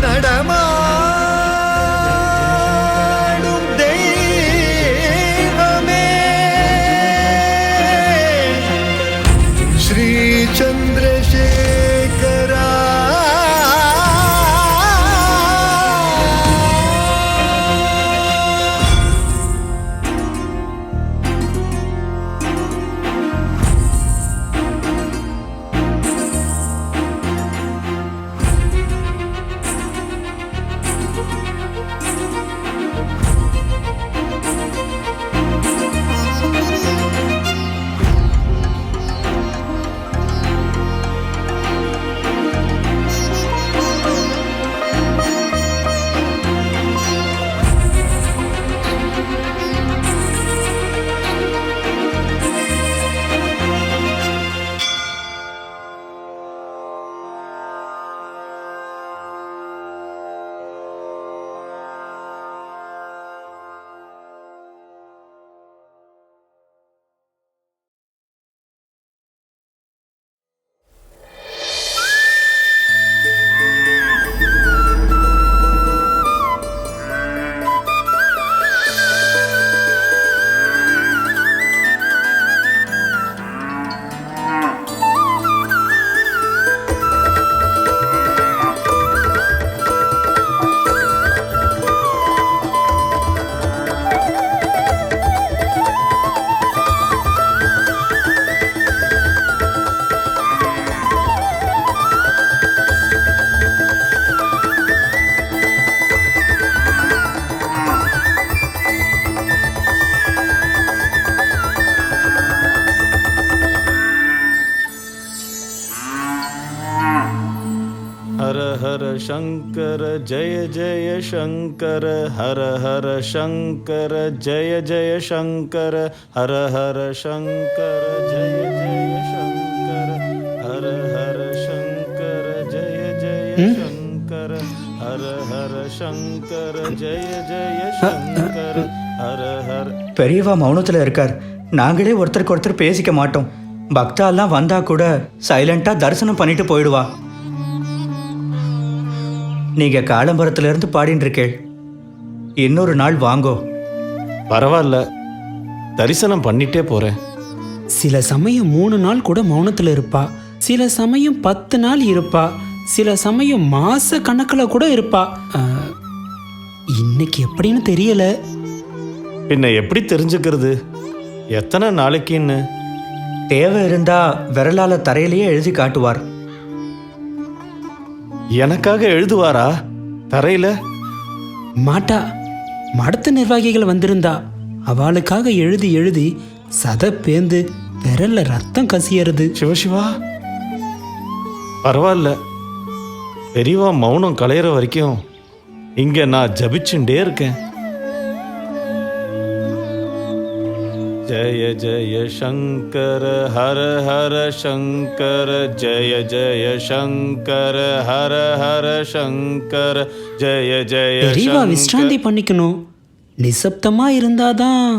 நடமாடும் தெய்வமே ஸ்ரீ சந்திரசேகரா. हर हर शंकर जय जय शंकर हर हर शंकर जय जय शंकर हर हर शंकर जय जय शंकर हर हर शंकर जय जय शंकर हर हर शंकर जय जय शंकर हर हर. பெரியவா மௌனத்தில் இருக்கார். நாங்களே ஒருத்தருக்கு ஒருத்தர் பேசிக்க மாட்டோம். பக்தாலாம் வந்தா கூட சைலண்டா தரிசனம் பண்ணிட்டு போயிடுவா. நீங்க காலம்பரத்துல இருந்து பாடின்னு இருக்கேள். இன்னொரு நாள் வாங்கோ. பரவாயில்ல, தரிசனம் பண்ணிட்டே போறேன். சில சமயம் 3 நாள் கூட மௌனத்தில் இருப்பா, சில சமயம் 10 நாள் இருப்பா, சில சமயம் மாச கணக்கில் கூட இருப்பா. இன்னைக்கு எப்படின்னு தெரியல. பின்ன எப்படி தெரிஞ்சுக்கிறது எத்தனை நாளைக்குன்னு? தேவை இருந்தா விரலால தரையிலேயே எழுதி காட்டுவார். எனக்காக எழுதுவாரா தரையில? மாட்டா. மடத்து நிர்வாகிகள் வந்திருந்தா அவளுக்காக எழுதி எழுதி சத பேந்து விரல்ல ரத்தம் கசியறது. சிவசிவா, பரவாயில்ல. பெரியவா மௌனம் கலையிற வரைக்கும் இங்க நான் ஜபிச்சுட்டே இருக்கேன். जय जय शंकर हर हर शंकर जय जय शंकर हर हर शंकर जय जय. பெரியவா விஸ்ராந்தி பண்ணிக்கணும். நிசப்தமா இருந்தாதான்.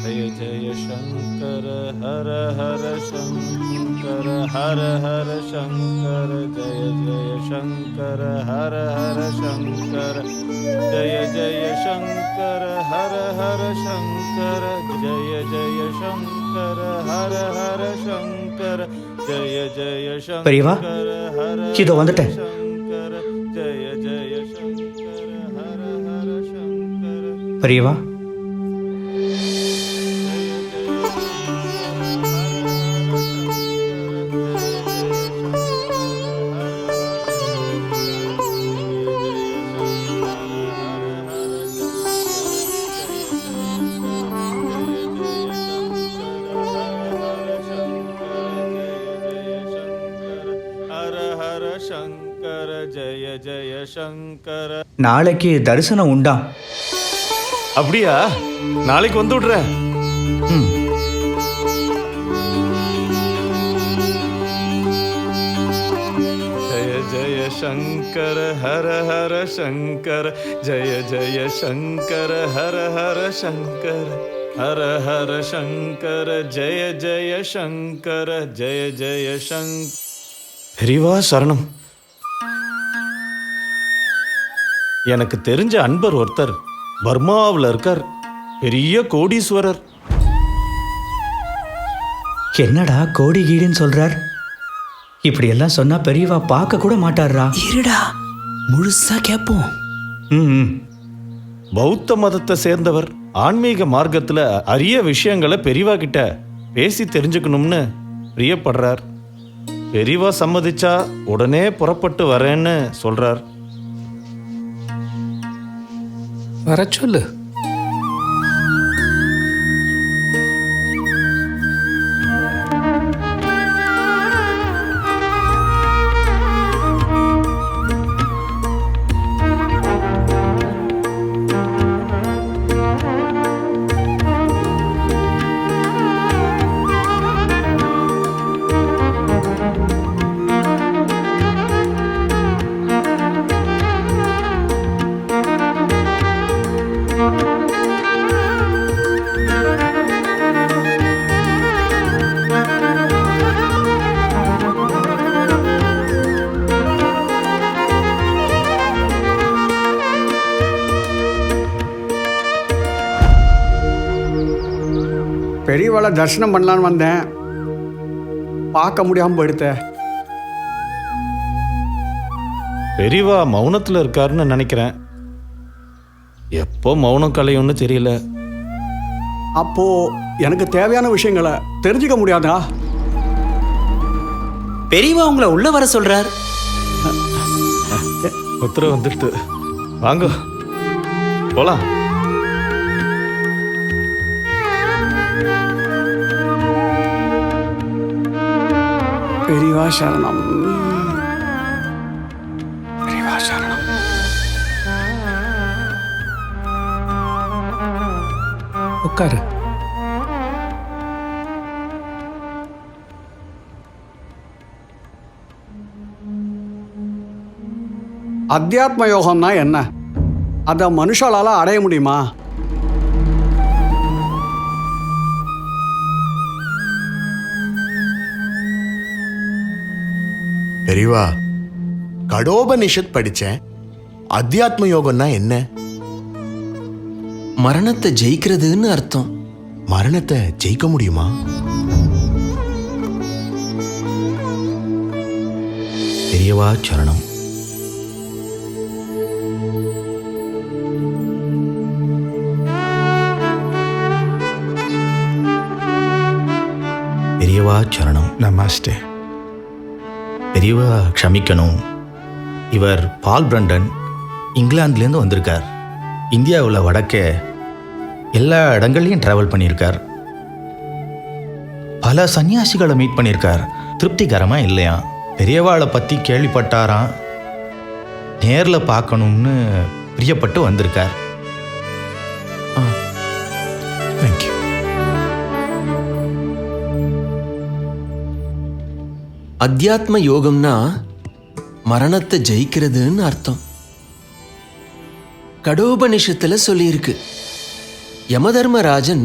जय जय शंकर हर हर शंकर हर हर शंकर जय जय शंकर हर हर शंकर जय जय शंकर हर हर शंकर जय जय शंकर हर हर शंकर जय जय शंकर பெரியவா, இதோ வந்துட்டேன். शंकर जय जय शंकर हर हर शंकर. பெரியவா, शंकर जय जय शंकर. நாளைக்கு தரிசனம் உண்டா? அப்படியா? நாளைக்கு வந்து விடுறேன். जय जय शंकर हर हर शंकर जय जय शंकर हर हर शंकर हर हर शंकर जय जय शंकर जय जय शंकर. பெரியவா சரணம். எனக்கு தெரிஞ்ச அன்பர் ஒருத்தர் பர்மாவில் இருக்கார், பெரிய கோடீஸ்வரர். என்னடா கோடி கீடின்னு சொல்றார்? இப்படி எல்லாம் சொன்னா பெரியவா பார்க்க கூட மாட்டாரா? இருடா, முழுசா கேட்போம். ம். பௌத்த மதத்தை சேர்ந்தவர். ஆன்மீக மார்க்கத்துல அரிய விஷயங்களை பெரியவா கிட்ட பேசி தெரிஞ்சுக்கணும்னு பிரியப்படுறார். பெரியவா சம்மதிச்சா உடனே புறப்பட்டு வரேன்னு சொல்றார். வர சொல்லு. பெரியவாளை தரிசனம் பண்ணலான்னு வந்தேன், பார்க்க முடியாமல் போயிடுத்தேன். பெரியவா மௌனத்துல இருக்காருன்னு நினைக்கிறேன். எப்போ மௌனம் கலையும்னு தெரியல. அப்போ எனக்கு தேவையான விஷயங்களை தெரிஞ்சுக்க முடியாதா? பெரியவா உங்களை உள்ள வர சொல்றார். உத்தரவு வந்துட்டு வாங்க போலாம். பெரியவா சரணம், பெரியவா சரணம். உட்காரு. அத்தியாத்ம யோகம்னா என்ன? அதை மனுஷாலால அடைய முடியுமா? பெரியவா, கடோபனிஷத் படிச்சேன். அத்தியாத்ம யோகம்னா என்ன? மரணத்தை ஜெயிக்கிறதுன்னு அர்த்தம். மரணத்தை ஜெயிக்க முடியுமா? பெரியவா சரணம். பெரியவா சரணம். நமஸ்தே. பெரியவா க்ஷமிக்கணும். இவர் பால் பிரண்டன் இங்கிலாந்துலேருந்து வந்திருக்கார். இந்தியாவில் வடக்கே எல்லா இடங்கள்லையும் ட்ராவல் பண்ணியிருக்கார். பல சன்னியாசிகளை மீட் பண்ணியிருக்கார். திருப்திகரமாக இல்லையா? பெரியவாளை பற்றி கேள்விப்பட்டாராம். நேரில் பார்க்கணும்னு பிரியப்பட்டு வந்திருக்கார். தேங்க்யூ. அத்தியாத்ம யோகம்னா மரணத்தை ஜெயிக்கிறதுன்னு அர்த்தம். கடோபனிஷத்துல சொல்லியிருக்கு. யமதர்மராஜன்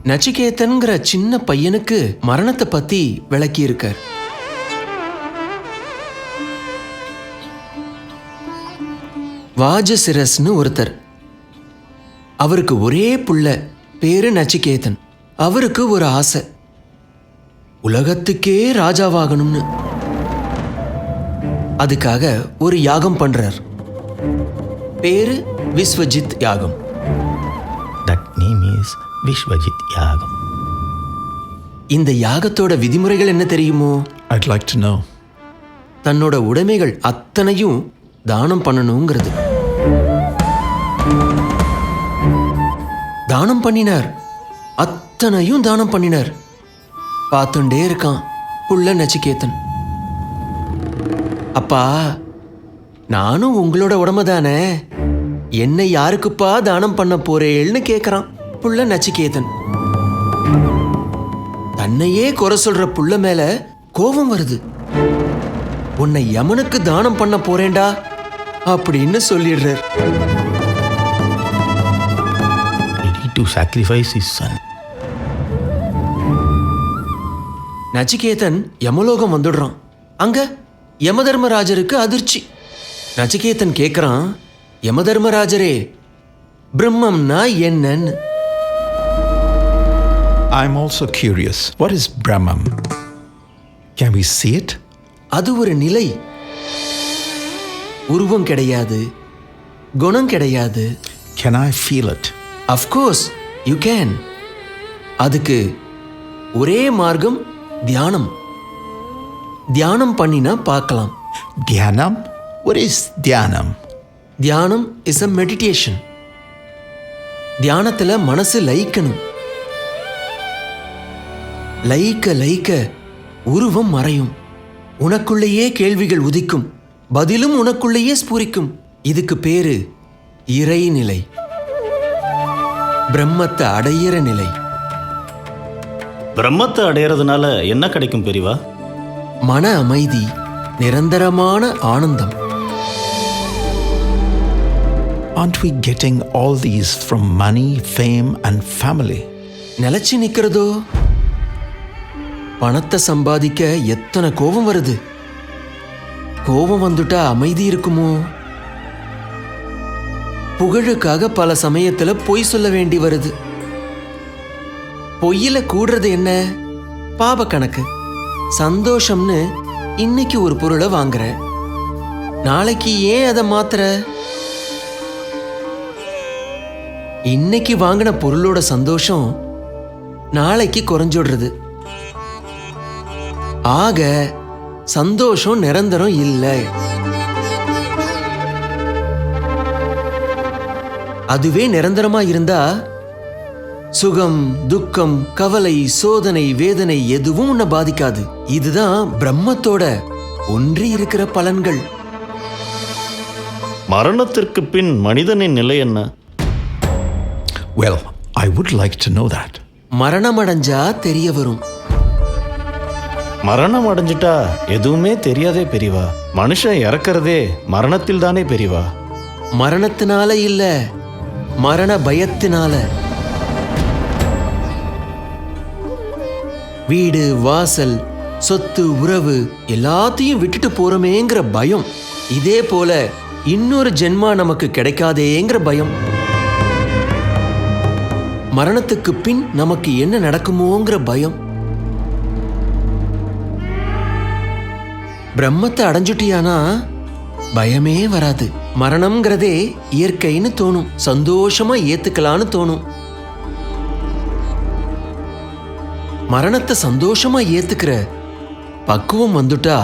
நச்சிகேதன்கிற சின்ன பையனுக்கு மரணத்தை பத்தி விளக்கியிருக்கார். வாஜசிரஸ்னு ஒருத்தர். அவருக்கு ஒரே புள்ள, பேரு நச்சிகேதன். அவருக்கு ஒரு ஆசை, உலகத்துக்கே ராஜாவாகணும்னு. அதுக்காக ஒரு யாகம் பண்றார். பேரு விஸ்வஜித் யாகம். தட் நேம் இஸ் விஸ்வஜித் யாகம். இந்த யாகத்தோட விதிமுறைகள் என்ன தெரியுமோ? I'd like to know. தன்னோட உடைமைகள் அத்தனையும் தானம் பண்ணணுங்கிறது. தானம் பண்ணினார், அத்தனையும் தானம் பண்ணினார். பார்த்துட்டே இருக்கான் புள்ள நச்சிகேதன். அப்பா, நானும் உங்களோட உடமை தானே, என்னை யாருக்குப்பா தானம் பண்ண போறேன்னு கேட்கறான் புள்ள நச்சிகேதன். தன்னையே குறை சொல்ற புள்ள மேல கோபம் வருது. உன்னை யமனுக்கு தானம் பண்ண போறேன்டா அப்படின்னு சொல்லிடுறார். Ready to sacrifice his son. Nachiketan யமலோகம் வந்துடுறான். அங்க யமதர்மராஜருக்கு அதிர்ச்சி. நச்சிகேதன் கேட்குறான், யமதர்மராஜரே, பிரம்மம்னா என்னன்னு? I'm also curious. What is Brahman? Can we see it? அது ஒரு நிலை. உருவம் கிடையாது, குணம் கிடையாது. Can I feel it? Of course you can. அதுக்கு ஒரே மார்க்கம் தியானம். தியானம் பண்ணினா பார்க்கலாம். Dhyanam? What is Dhyanam? தியானம் இஸ் அ மெடிடேஷன். தியானத்தில் மனசு லயிக்கணும். லயிக்க லயிக்க உருவம் மறையும். உனக்குள்ளேயே கேள்விகள் உதிக்கும், பதிலும் உனக்குள்ளேயே ஸ்பூரிக்கும். இதுக்கு பேரு இறைநிலை, பிரம்மத்தை அடையிற நிலை. பிரம்மத்தை அடையிறதுனால என்ன கிடைக்கும் பெரியவா? மன அமைதி, நிரந்தரமான ஆனந்தம். Aren't we getting all these from money, fame, and family? நிலைச்சு நிக்கிறதோ? பணத்தை சம்பாதிக்க எத்தனை கோபம் வருது. கோபம் வந்துட்டா அமைதி இருக்குமோ? புகழுக்காக பல சமயத்துல பொய் சொல்ல வேண்டி வருது. பொய்யில கூடுறது என்ன? பாப கணக்கு. சந்தோஷம்னு இன்னைக்கு ஒரு பொருளை வாங்குற, நாளைக்கு ஏன் அதை மாத்துற? இன்னைக்கு வாங்கின பொருளோட சந்தோஷம் நாளைக்கு குறைஞ்சிடுறது. ஆக சந்தோஷம் நிரந்தரம் இல்லை. அதுவே நிரந்தரமா இருந்தா சுகம், துக்கம், கவலை, சோதனை, வேதனை எதுவும் உன்னை பாதிக்காது. இதுதான் பிரம்மத்தோட ஒன்றி இருக்கிற பலன்கள். மரணத்திற்கு பின் மனிதனின் நிலை என்ன? Well, I would like to know that. மரணம் அடைஞ்சா தெரிய வரும். மரணம் அடைஞ்சிட்டா எதுவுமே தெரியாதே பெரியவா. மனுஷன் இறக்கிறதே மரணத்தில் தானே பெரியவா. மரணத்தினால இல்ல, மரண பயத்தினால. வீடு, வாசல், சொத்து, உறவு எல்லாத்தையும் விட்டுட்டு போறோமேங்கிற பயம். இதே போல இன்னொரு ஜென்மா நமக்கு கிடைக்காதேங்கிற பயம். மரணத்துக்கு பின் நமக்கு என்ன நடக்குமோங்கிற பயம். பிரம்மத்தை அடைஞ்சுட்டியானா பயமே வராது. மரணம்ங்கிறதே இயற்கைன்னு தோணும், சந்தோஷமா ஏத்துக்கலான்னு தோணும். மரணத்தை சந்தோஷமா ஏத்துக்கிற பக்குவம் வந்துட்டா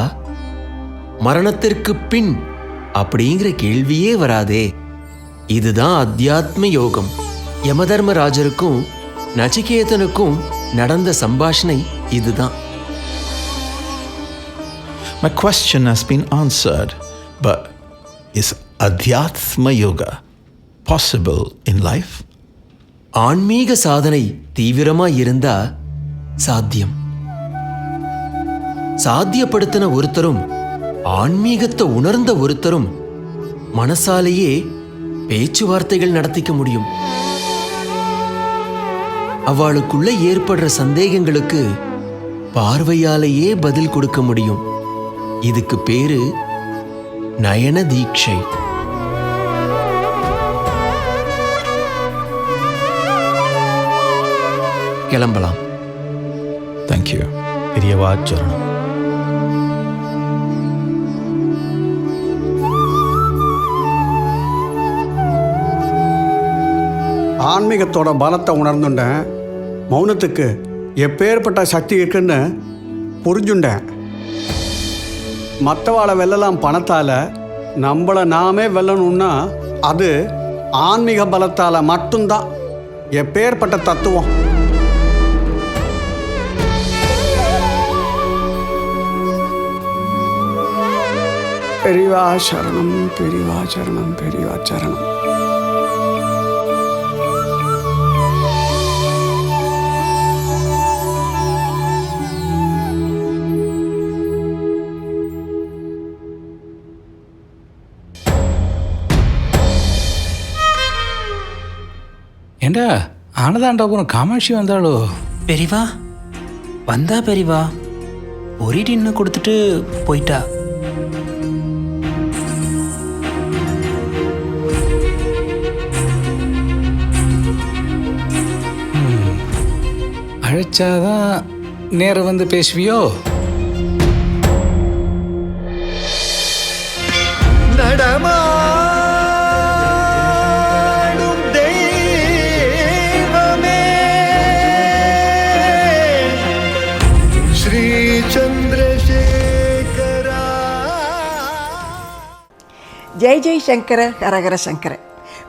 மரணத்திற்கு பின் அப்படிங்கிற கேள்வியே வராதே. இதுதான் அத்தியாத்ம யோகம். யமதர்மராஜருக்கும் நச்சிகேதனுக்கும் நடந்த சம்பாஷணை இதுதான். My question has been answered, but is Adhyatma Yoga possible in life? ஆன்மீக சாதனை தீவிரமா இருந்தா சாத்தியம். சாத்தியப்படுத்தின ஒருத்தரும் ஆன்மீகத்தை உணர்ந்த ஒருத்தரும் மனசாலேயே பேச்சுவார்த்தைகள் நடத்திக்க முடியும். அவளுக்குள்ள ஏற்படுற சந்தேகங்களுக்கு பார்வையாலேயே பதில் கொடுக்க முடியும். இதுக்கு பேரு நயன தீட்சை. கிளம்பலாம். Thank you. பெரியவா சரணம். ஆன்மீகத்தோட பலத்தை உணர்ந்துட்டேன். மௌனத்துக்கு எப்பேற்பட்ட சக்தி இருக்குன்னு புரிஞ்சுட்டேன். மற்றவாளை வெல்லலாம் பணத்தால், நம்மளை நாமே வெல்லணும்னா அது ஆன்மீக பலத்தால் மட்டும்தான். எப்பேற்பட்ட தத்துவம்! பெரியவா சரணம், பெரியவா சரணம், பெரியவா சரணம். ஏண்டா ஆனதாண்டாபுரம் காமாட்சி வந்தாளோ? பெரியவா வந்தா பெரியவா. ஒரு டின்னை கொடுத்துட்டு போயிட்டா. அழைச்சாதான் நேரம் வந்து பேசுவியோ? நடமாடும் தெய்வமே ஸ்ரீ சந்திரசேகரா. ஜெய் ஜெய் சங்கர ஹரஹர சங்கர.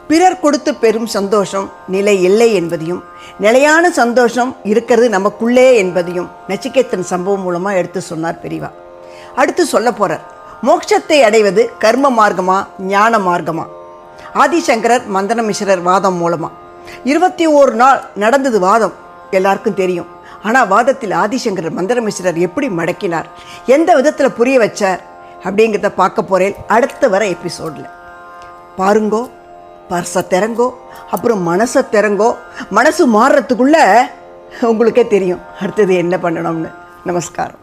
பிறர் கொடுத்து பெரும் சந்தோஷம் நிலை இல்லை என்பதையும், நிலையான சந்தோஷம் இருக்கிறது நமக்குள்ளே என்பதையும் நச்சிகேதன் சம்பவம் மூலமாக எடுத்து சொன்னார் பெரியவா. அடுத்து சொல்ல போகிறார், மோட்சத்தை அடைவது கர்ம மார்க்கமா ஞான மார்க்கமா? ஆதிசங்கரர் மந்தன மிஸ்ரர் வாதம் மூலமாக 21 நாள் நடந்தது வாதம், எல்லாருக்கும் தெரியும். ஆனால் வாதத்தில் ஆதிசங்கரர் மந்தன மிஸ்ரர் எப்படி மடக்கினார், எந்த விதத்தில் புரிய வச்சார் அப்படிங்கிறத பார்க்க போகிறேன் அடுத்த வர எபிசோடில். பாருங்கோ, பர்சை திறங்கோ, அப்புறம் மனசை திறங்கோ. மனசு மாறுறதுக்குள்ளே உங்களுக்கே தெரியும் அடுத்தது என்ன பண்ணணும்னு. நமஸ்காரம்.